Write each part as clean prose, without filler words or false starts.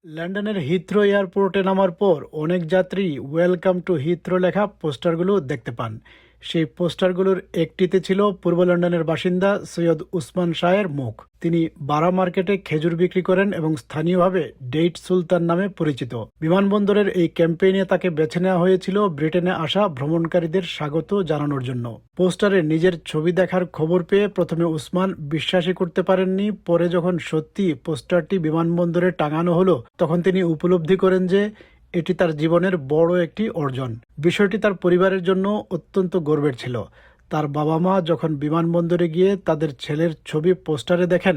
লন্ডনের হিথ্রো এয়ারপোর্টে নামার পর অনেক যাত্রী ওয়েলকাম টু হিথ্রো লেখা পোস্টারগুলো দেখতে পান। সেই পোস্টারগুলোর একটিতে ছিল পূর্ব লন্ডনের বাসিন্দা সৈয়দ উসমান শাহের মুখ। তিনি বারা মার্কেটে খেজুর বিক্রি করেন এবং স্থানীয়ভাবে ডেট সুলতান নামে পরিচিত। বিমানবন্দরের এই ক্যাম্পেইনে তাকে বেছে নেওয়া হয়েছিল ব্রিটেনে আসা ভ্রমণকারীদের স্বাগত জানানোর জন্য। পোস্টারে নিজের ছবি দেখার খবর পেয়ে প্রথমে উসমান বিশ্বাসই করতে পারেননি। পরে যখন সত্যি পোস্টারটি বিমানবন্দরে টাঙানো হলো, তখন তিনি উপলব্ধি করেন যে এটি তার জীবনের বড় একটি অর্জন। বিষয়টি তার পরিবারের জন্য অত্যন্ত গর্বের ছিল। তার বাবা মা যখন বিমানবন্দরে গিয়ে তাদের ছেলের ছবি পোস্টারে দেখেন,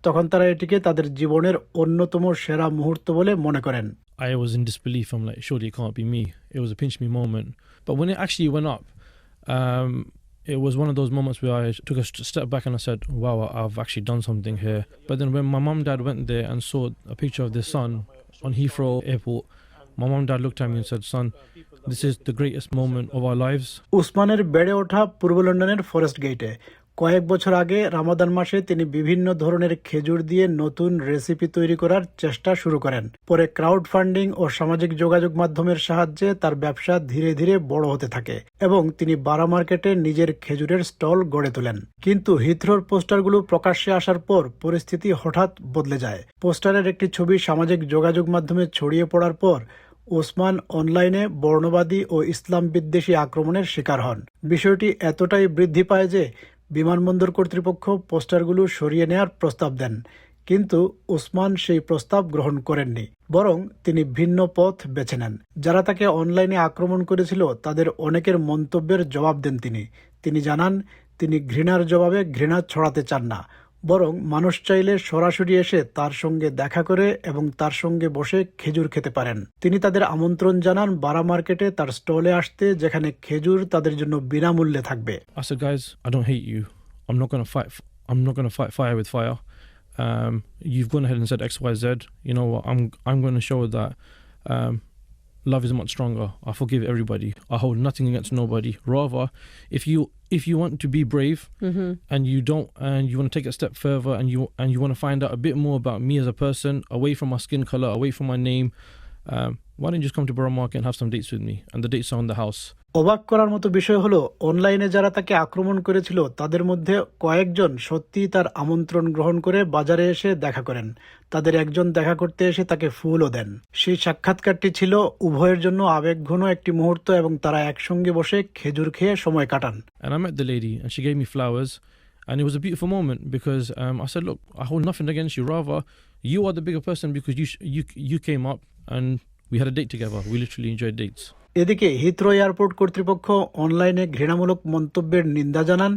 তখন তারা এটিকে তাদের জীবনের অন্যতম সেরা মুহূর্ত বলে মনে করেন। I was in disbelief. I'm like, surely it can't be me. It was a pinch me moment. But when it actually went up, it was one of those moments where I took a step back and I said, wow, I've actually done something here. But then when my mum and dad went there and saw a picture of their son on Heathrow Airport, my mum and dad looked at me and said, son, this is the greatest moment of our lives. উসমানের বেড়ে ওঠা পূর্ব লন্ডনের forest গেইটে। কয়েক বছর আগে রামাদান মাসে তিনি বিভিন্ন ধরনের খেজুর দিয়ে নতুন রেসিপি তৈরি করার চেষ্টা শুরু করেন। পরে ক্রাউড ফান্ডিং ও সামাজিক যোগাযোগ মাধ্যমের সাহায্যে তার ব্যবসা ধীরে ধীরে বড় হতে থাকে এবং তিনি বারা মার্কেটে নিজের খেজুরের স্টল গড়ে তোলেন। কিন্তু হিথ্রোর পোস্টারগুলো প্রকাশ্যে আসার পর পরিস্থিতি হঠাৎ বদলে যায়। পোস্টারের একটি ছবি সামাজিক যোগাযোগ মাধ্যমে ছড়িয়ে পড়ার পর ওসমান অনলাইনে বর্ণবাদী ও ইসলাম বিদ্বেষী আক্রমণের শিকার হন। বিষয়টি এতটাই বৃদ্ধি পায় যে বিমানবন্দর কর্তৃপক্ষ পোস্টারগুলো সরিয়ে নেওয়ার প্রস্তাব দেন, কিন্তু ওসমান সেই প্রস্তাব গ্রহণ করেননি। বরং তিনি ভিন্ন পথ বেছে নেন। যারা তাকে অনলাইনে আক্রমণ করেছিল তাদের অনেকের মন্তব্যের জবাব দেন তিনি জানান, তিনি ঘৃণার জবাবে ঘৃণা ছড়াতে চান না, বরং মানুষ চাইলে সরাসরি এসে তার সঙ্গে দেখা করে এবং তার সঙ্গে বসে খেজুর খেতে পারেন। তিনি তাদের আমন্ত্রণ জানান বারা মার্কেটে তার স্টলে আসতে, যেখানে খেজুর তাদের জন্য বিনামূল্যে থাকবে। I said, guys, I don't hate you. I'm not going to fight. I'm not going to fight fire with fire. You've gone ahead and said X, Y, Z. You know what? I'm going to show that love is much stronger. I forgive everybody. I hold nothing against nobody. Rather, if you want to be brave and you want to take it a step further and you want to find out a bit more about me as a person, away from my skin color, away from my name, why don't you just come to Borough Market and have some dates with me? And the dates are on the house. অবাক করার মতো বিষয় হলো, অনলাইনে যারা তাকে আক্রমণ করেছিল তাদের মধ্যে কয়েকজন সত্যিই তার আমন্ত্রণ গ্রহণ করে বাজারে এসে দেখা করেন। তাদের একজন দেখা করতে এসে তাকে ফুলও দেন। সেই সাক্ষাৎকারটি ছিল উভয়ের জন্য আবেগঘন একটি মুহূর্ত এবং তারা একসঙ্গে বসে খেজুর খেয়ে সময় কাটান। And I met the lady and she gave me flowers and it was a beautiful moment because I said, look, I hold nothing against you. Rather, you are the bigger person because you came up and we had a date together. We literally enjoyed dates. এদিকে Heathrow airport কর্তৃপক্ষ অনলাইনে ঘৃণামূলক মন্তব্যের নিন্দা জানান।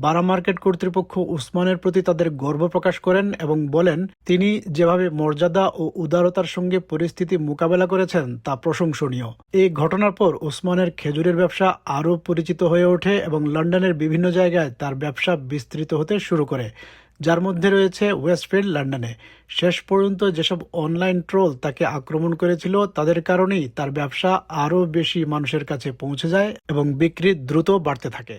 বারা market কর্তৃপক্ষ উসমানের প্রতি তাদের গর্ব প্রকাশ করেন এবং বলেন, তিনি যেভাবে মর্যাদা ও উদারতার সঙ্গে পরিস্থিতি মোকাবেলা করেছেন তা প্রশংসনীয়। এই ঘটনার পর উসমানের খেজুরের ব্যবসা আরও পরিচিত হয়ে ওঠে এবং লন্ডনের বিভিন্ন জায়গায় তার ব্যবসা বিস্তৃত হতে শুরু করে, যার মধ্যে রয়েছে ওয়েস্টফিল্ড লন্ডনে। শেষ পর্যন্ত যেসব অনলাইন ট্রোল তাকে আক্রমণ করেছিল তাদের কারণেই তার ব্যবসা আরও বেশি মানুষের কাছে পৌঁছে যায় এবং বিক্রি দ্রুত বাড়তে থাকে।